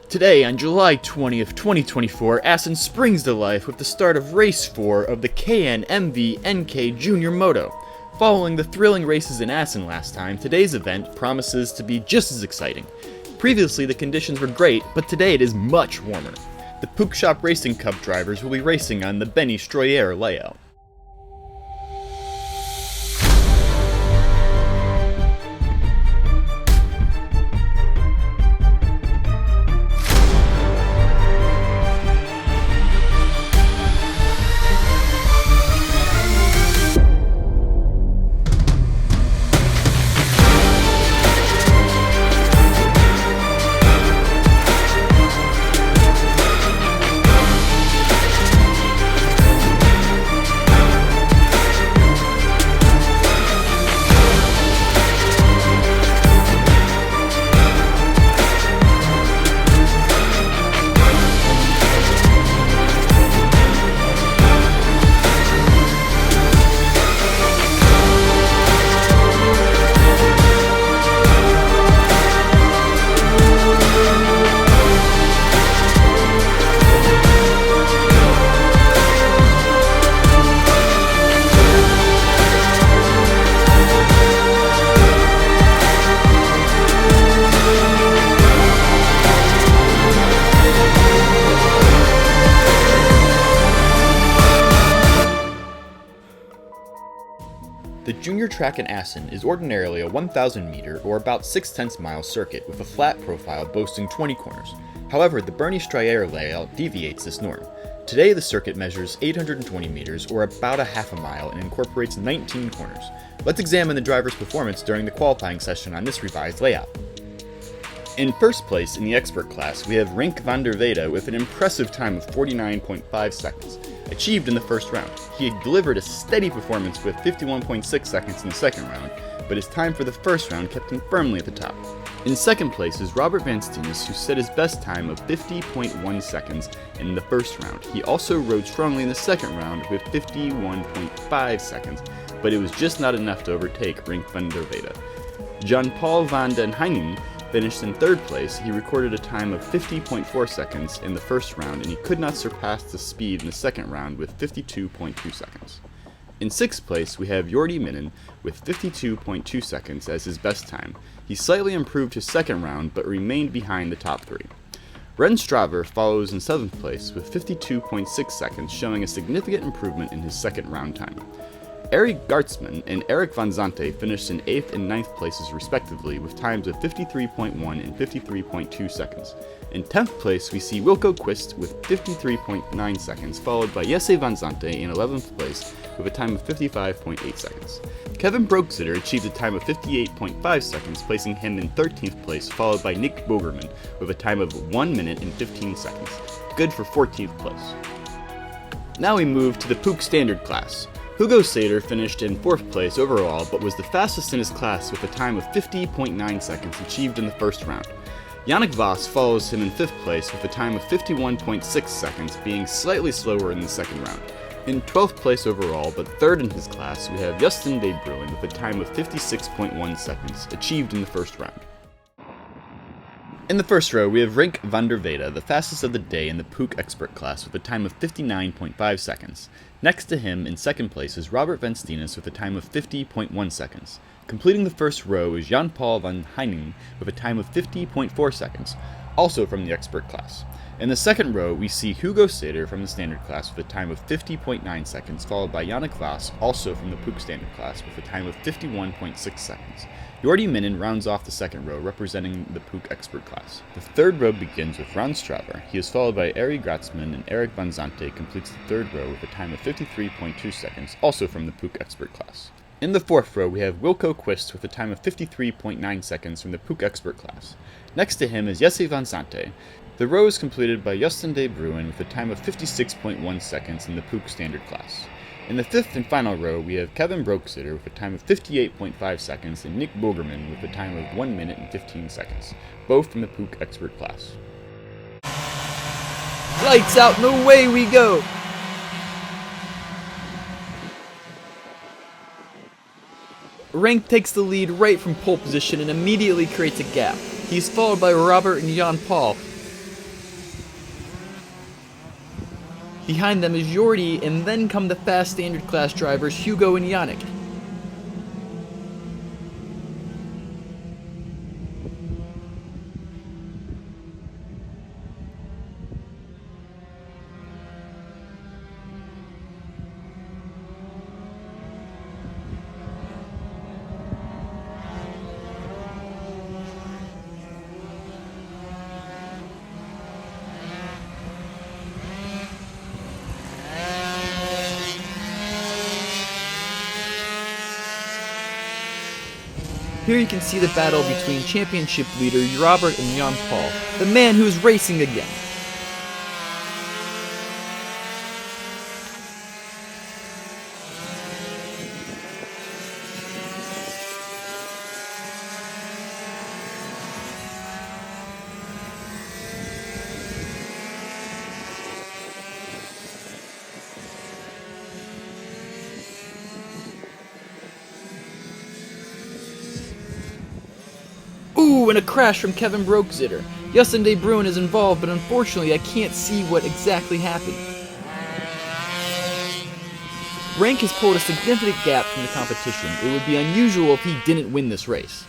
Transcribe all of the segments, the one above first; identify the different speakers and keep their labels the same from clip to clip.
Speaker 1: Today, on July 20th, 2024, Assen springs to life with the start of Race 4 of the KNMV NK Junior Moto. Following the thrilling races in Assen last time, today's event promises to be just as exciting. Previously, the conditions were great, but today it is much warmer. The Puchshop Racing Cup drivers will be racing on the Benny Stroyer layout. The junior track in Assen is ordinarily a 1,000 meter or about 6/10 mile circuit with a flat profile boasting 20 corners. However, the Bernie Stroyer layout deviates this norm. Today the circuit measures 820 meters or about a half a mile and incorporates 19 corners. Let's examine the driver's performance during the qualifying session on this revised layout. In first place in the expert class, we have Rink van der Weyde with an impressive time of 49.5 seconds, achieved in the first round. He had delivered a steady performance with 51.6 seconds in the second round, but his time for the first round kept him firmly at the top. In second place is Robert van Steenis, who set his best time of 50.1 seconds in the first round. He also rode strongly in the second round with 51.5 seconds, but it was just not enough to overtake Rink van der Weyde. Jan-Paul van den Heiningen finished in third place. He recorded a time of 50.4 seconds in the first round, and he could not surpass the speed in the second round with 52.2 seconds. In sixth place, we have Jordi Minnen with 52.2 seconds as his best time. He slightly improved his second round, but remained behind the top three. Ren Straver follows in seventh place with 52.6 seconds, showing a significant improvement in his second round time. Eric Gartzman and Eric Van Zante finished in 8th and 9th places respectively with times of 53.1 and 53.2 seconds. In 10th place, we see Wilco Quist with 53.9 seconds, followed by Jesse Van Zante in 11th place with a time of 55.8 seconds. Kevin Brooksitter achieved a time of 58.5 seconds, placing him in 13th place, followed by Nick Bogerman with a time of 1 minute and 15 seconds, good for 14th place. Now we move to the Puch Standard class. Hugo Sater finished in 4th place overall, but was the fastest in his class with a time of 50.9 seconds achieved in the first round. Yannick Voss follows him in 5th place with a time of 51.6 seconds, being slightly slower in the second round. In 12th place overall, but 3rd in his class, we have Justin de Bruin with a time of 56.1 seconds, achieved in the first round. In the first row, we have Rink van der Weyde, the fastest of the day in the Puch Expert class with a time of 59.5 seconds. Next to him, in second place, is Robert van Steenis with a time of 50.1 seconds. Completing the first row is Jan-Paul van Heiningen with a time of 50.4 seconds, also from the Expert class. In the second row, we see Hugo Sater from the Standard class with a time of 50.9 seconds, followed by Yannick Voss, also from the Puch Standard class, with a time of 51.6 seconds. Jordi Minnen rounds off the second row, representing the Puch Expert class. The third row begins with Ron Straver. He is followed by Eric Gratzman, and Eric Van Zante completes the third row with a time of 53.2 seconds, also from the Puch Expert class. In the fourth row, we have Wilco Quist with a time of 53.9 seconds from the Puch Expert class. Next to him is Jesse Van Zante. The row is completed by Justin de Bruin with a time of 56.1 seconds in the Puch Standard class. In the fifth and final row, we have Kevin Brooksitter with a time of 58.5 seconds and Nick Bogerman with a time of 1 minute and 15 seconds, both from the Puch Expert class.
Speaker 2: Lights out and away we go! Rink takes the lead right from pole position and immediately creates a gap. He's followed by Robert and Jan Paul. Behind them is Jordi, and then come the fast standard class drivers Hugo and Yannick. Here you can see the battle between championship leader Robert and Jan-Paul, the man who is racing again. Ooh, and a crash from Kevin Broekzitter. Justin De Bruin is involved, but unfortunately I can't see what exactly happened. Rank has pulled a significant gap from the competition. It would be unusual if he didn't win this race.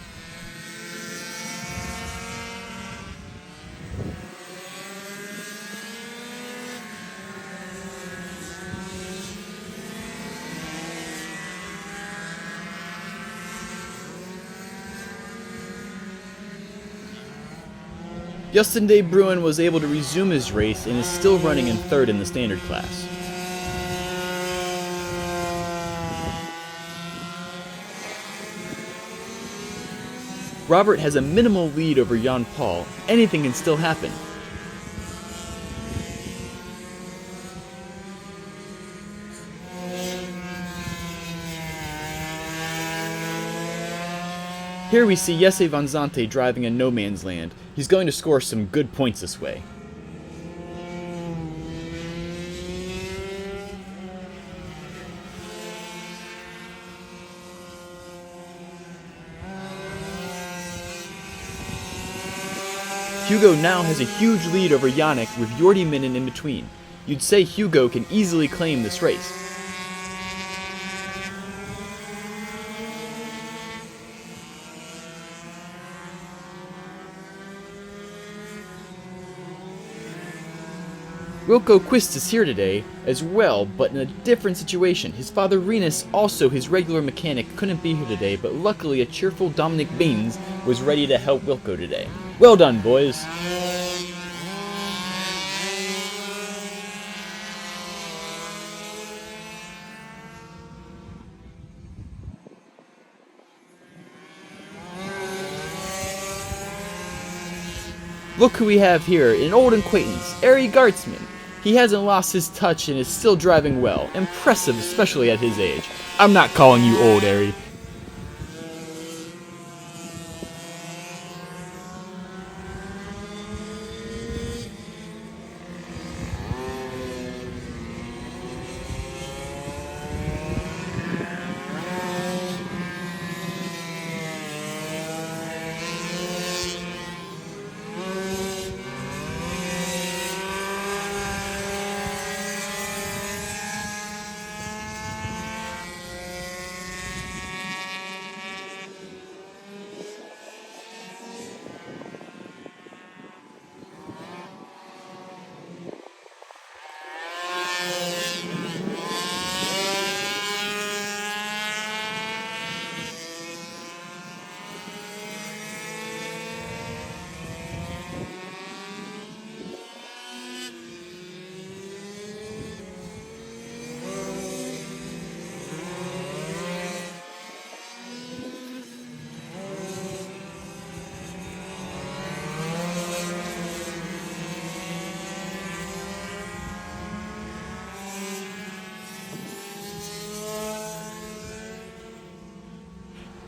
Speaker 2: Justin De Bruin was able to resume his race and is still running in third in the standard class. Robert has a minimal lead over Jan-Paul. Anything can still happen. Here we see Jesse Van Zante driving in no man's land. He's going to score some good points this way. Hugo now has a huge lead over Yannick with Jordi Minen in between. You'd say Hugo can easily claim this race. Wilco Quist is here today as well, but in a different situation. His father Renus, also his regular mechanic, couldn't be here today, but luckily a cheerful Dominic Baines was ready to help Wilco today. Well done, boys! Look who we have here, an old acquaintance, Ari Gartzman. He hasn't lost his touch and is still driving well. Impressive, especially at his age. I'm not calling you old, Ari.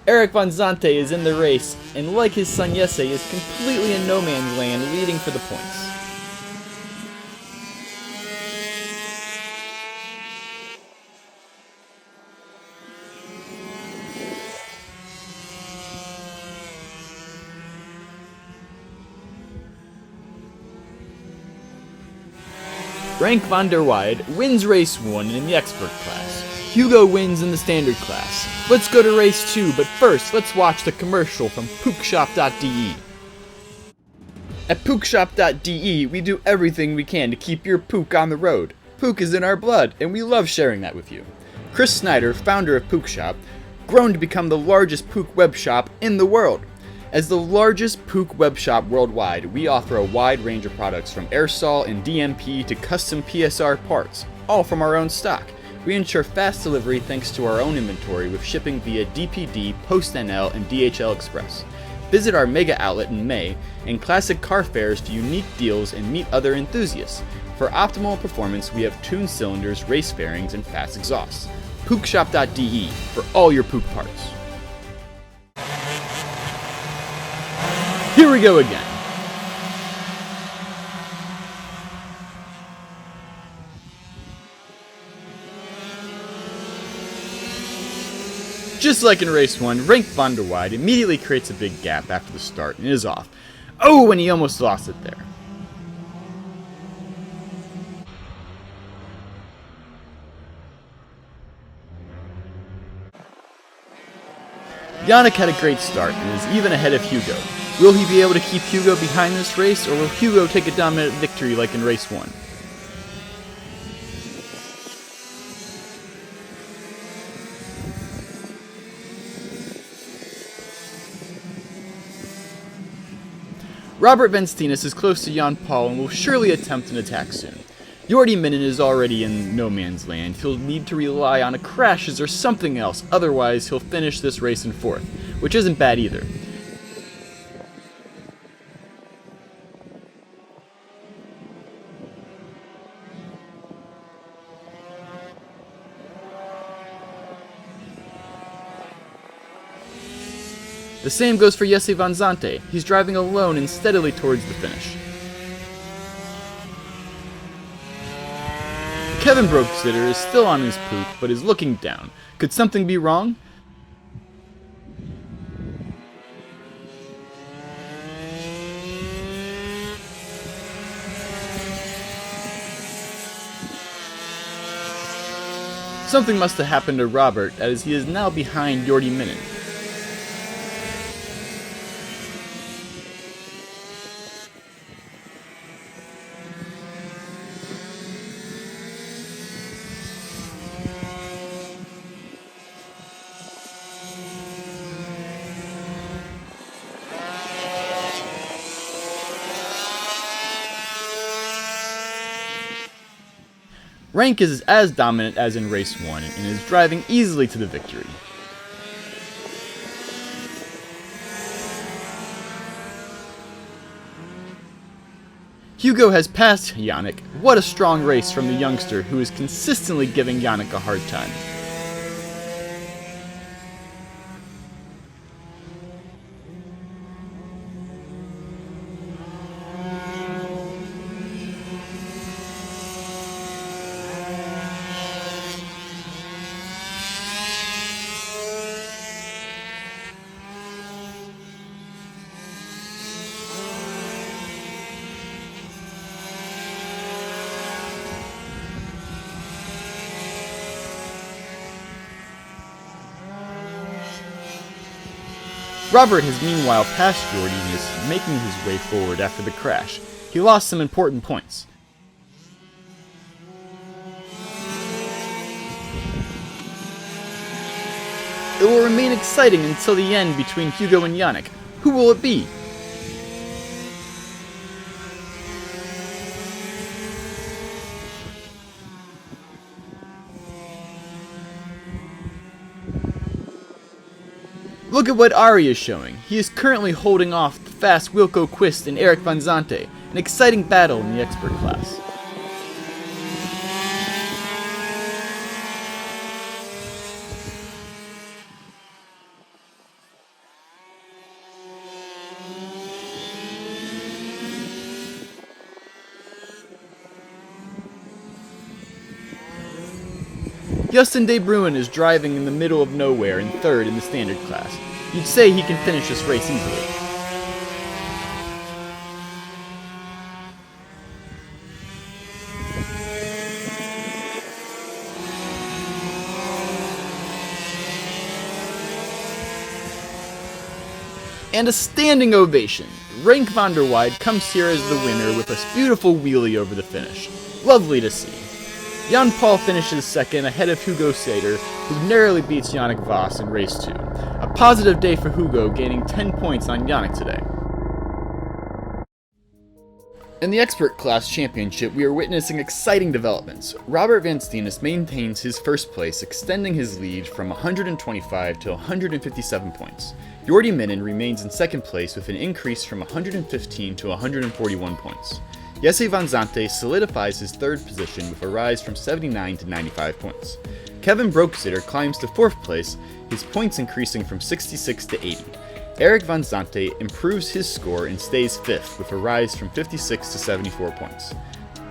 Speaker 2: Eric Van Zante is in the race, and like his son Jesse, is completely in no man's land, leading for the points. Frank van der Weide wins race 1 in the expert class. Hugo wins in the standard class. Let's go to race 2, but first let's watch the commercial from Puchshop.de. At Puchshop.de, we do everything we can to keep your Puch on the road. Puch is in our blood, and we love sharing that with you. Chris Snyder, founder of Puchshop, grown to become the largest Puch web shop in the world. As the largest Puch web shop worldwide, we offer a wide range of products from aerosol and DMP to custom PSR parts, all from our own stock. We ensure fast delivery thanks to our own inventory with shipping via DPD, PostNL, and DHL Express. Visit our mega outlet in May and classic car fairs for unique deals and meet other enthusiasts. For optimal performance, we have tuned cylinders, race fairings, and fast exhausts. Puchshop.de for all your Puch parts. Here we go again. Just like in race 1, Frank van der Weide immediately creates a big gap after the start and is off. Oh, and he almost lost it there. Yannick had a great start and is even ahead of Hugo. Will he be able to keep Hugo behind this race, or will Hugo take a dominant victory like in race 1? Robert Venstinas is close to Jan Paul and will surely attempt an attack soon. Jordi Minen is already in no man's land. He'll need to rely on a crashes or something else, otherwise he'll finish this race in 4th, which isn't bad either. The same goes for Jesse Van Zante. He's driving alone and steadily towards the finish. Kevin Brooksitter is still on his Puch, but is looking down. Could something be wrong? Something must have happened to Robert, as he is now behind Jordi Minen. Rank is as dominant as in race 1 and is driving easily to the victory. Hugo has passed Yannick. What a strong race from the youngster who is consistently giving Yannick a hard time. Robert has meanwhile passed Jordi and is making his way forward after the crash. He lost some important points. It will remain exciting until the end between Hugo and Yannick. Who will it be? Look at what Ari is showing. He is currently holding off the fast Wilco Quist and Eric Van Zante, an exciting battle in the expert class. Justin De Bruin is driving in the middle of nowhere in 3rd in the standard class. You'd say he can finish this race easily. And a standing ovation. Rank van der Weide comes here as the winner with a beautiful wheelie over the finish. Lovely to see. Jan Paul finishes second ahead of Hugo Seder, who narrowly beats Yannick Voss in race 2. A positive day for Hugo, gaining 10 points on Yannick today. In the Expert Class Championship, we are witnessing exciting developments. Robert Van Steenis maintains his first place, extending his lead from 125 to 157 points. Jordi Minen remains in second place with an increase from 115 to 141 points. Jesse Van Zante solidifies his third position with a rise from 79 to 95 points. Kevin Brooksitter climbs to fourth place, his points increasing from 66 to 80. Eric Van Zante improves his score and stays fifth with a rise from 56 to 74 points.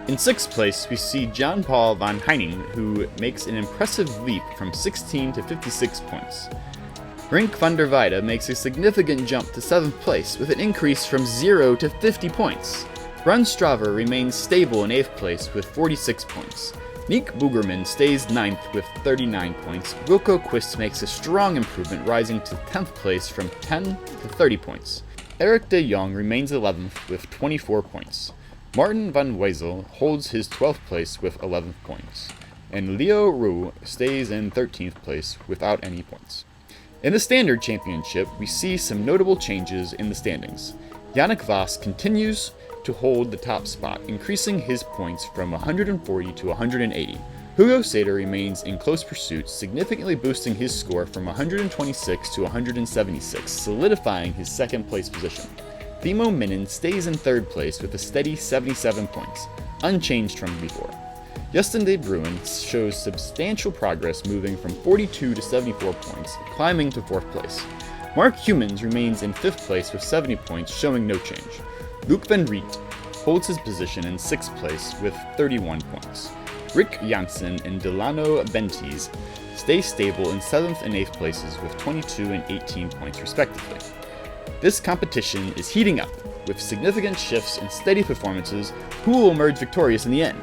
Speaker 2: In sixth place, we see Jan Paul van Heining, who makes an impressive leap from 16 to 56 points. Rink van der Weide makes a significant jump to seventh place with an increase from 0 to 50 points. Run Straver remains stable in 8th place with 46 points. Nick Boogerman stays 9th with 39 points. Wilco Quist makes a strong improvement, rising to 10th place from 10 to 30 points. Eric de Jong remains 11th with 24 points. Martin van Wezel holds his 12th place with 11 points. And Leo Roux stays in 13th place without any points. In the Standard Championship, we see some notable changes in the standings. Yannick Voss continues to hold the top spot, increasing his points from 140 to 180. Hugo Seder remains in close pursuit, significantly boosting his score from 126 to 176, solidifying his second place position. Timo Minen stays in third place with a steady 77 points, unchanged from before. Justin de Bruin shows substantial progress, moving from 42 to 74 points, climbing to fourth place. Mark Humans remains in fifth place with 70 points, showing no change. Luc van Riet holds his position in 6th place with 31 points. Rick Janssen and Delano Bentis stay stable in 7th and 8th places with 22 and 18 points respectively. This competition is heating up, with significant shifts and steady performances. Who will emerge victorious in the end?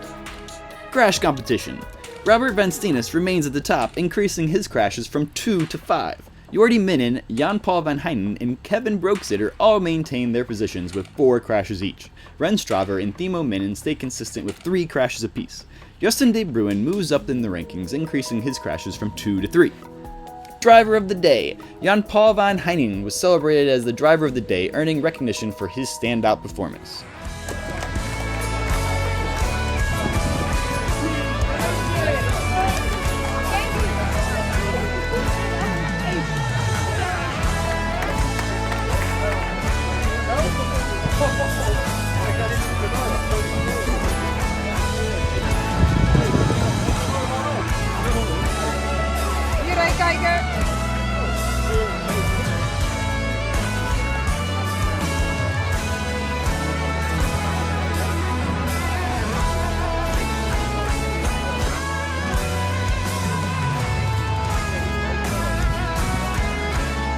Speaker 2: Crash competition. Robert Van Steenis remains at the top, increasing his crashes from 2 to 5. Jordi Minen, Jan Paul van Heinen, and Kevin Brooksitter all maintain their positions with 4 crashes each. Ren Straver and Timo Minen stay consistent with 3 crashes apiece. Justin de Bruin moves up in the rankings, increasing his crashes from 2 to 3. Driver of the Day. Jan Paul van Heinen was celebrated as the Driver of the Day, earning recognition for his standout performance.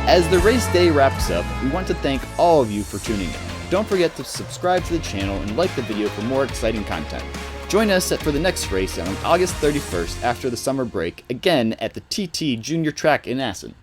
Speaker 2: As the race day wraps up, we want to thank all of you for tuning in. Don't forget to subscribe to the channel and like the video for more exciting content. Join us for the next race on August 31st after the summer break, again at the TT Junior Track in Assen.